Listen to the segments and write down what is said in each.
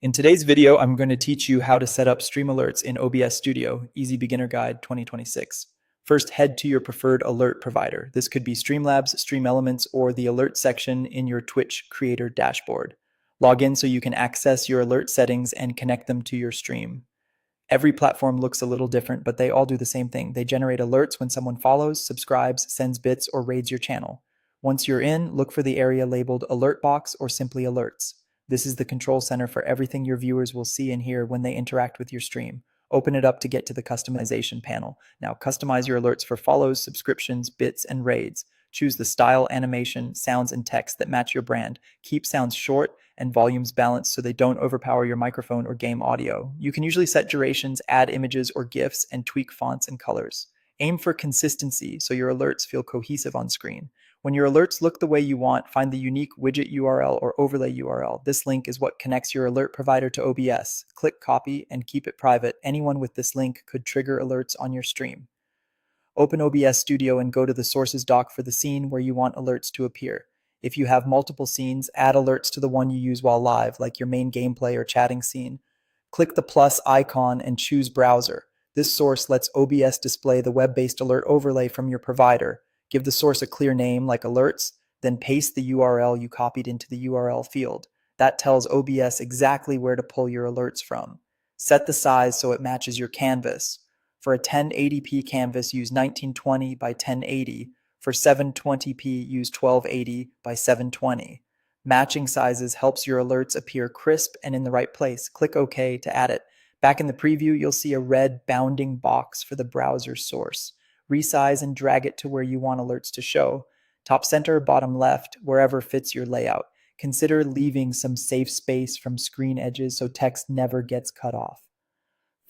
In today's video, I'm going to teach you how to set up stream alerts in OBS Studio, Easy Beginner Guide 2026. First, head to your preferred alert provider. This could be Streamlabs, Stream Elements, or the alert section in your Twitch creator dashboard. Log in so you can access your alert settings and connect them to your stream. Every platform looks a little different, but they all do the same thing. They generate alerts when someone follows, subscribes, sends bits, or raids your channel. Once you're in, look for the area labeled Alert Box or simply Alerts. This is the control center for everything your viewers will see and hear when they interact with your stream. Open it up to get to the customization panel. Now customize your alerts for follows, subscriptions, bits, and raids. Choose the style, animation, sounds, and text that match your brand. Keep sounds short and volumes balanced so they don't overpower your microphone or game audio. You can usually set durations, add images or GIFs, and tweak fonts and colors. Aim for consistency so your alerts feel cohesive on screen. When your alerts look the way you want, find the unique widget URL or overlay URL. This link is what connects your alert provider to OBS. Click copy and keep it private. Anyone with this link could trigger alerts on your stream. Open OBS Studio and go to the sources doc for the scene where you want alerts to appear. If you have multiple scenes, add alerts to the one you use while live, like your main gameplay or chatting scene. Click the plus icon and choose Browser. This source lets OBS display the web-based alert overlay from your provider. Give the source a clear name like Alerts, then paste the URL you copied into the URL field. That tells OBS exactly where to pull your alerts from. Set the size so it matches your canvas. For a 1080p canvas, use 1920 by 1080. For 720p, use 1280 by 720. Matching sizes helps your alerts appear crisp and in the right place. Click OK to add it. Back in the preview, you'll see a red bounding box for the browser source. Resize and drag it to where you want alerts to show. Top center, bottom left, wherever fits your layout. Consider leaving some safe space from screen edges so text never gets cut off.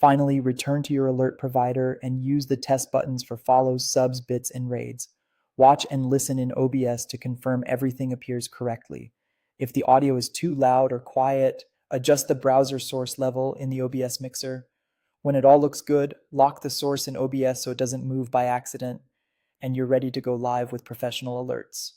Finally, return to your alert provider and use the test buttons for follows, subs, bits, and raids. Watch and listen in OBS to confirm everything appears correctly. If the audio is too loud or quiet, adjust the browser source level in the OBS mixer. When it all looks good, lock the source in OBS so it doesn't move by accident, and you're ready to go live with professional alerts.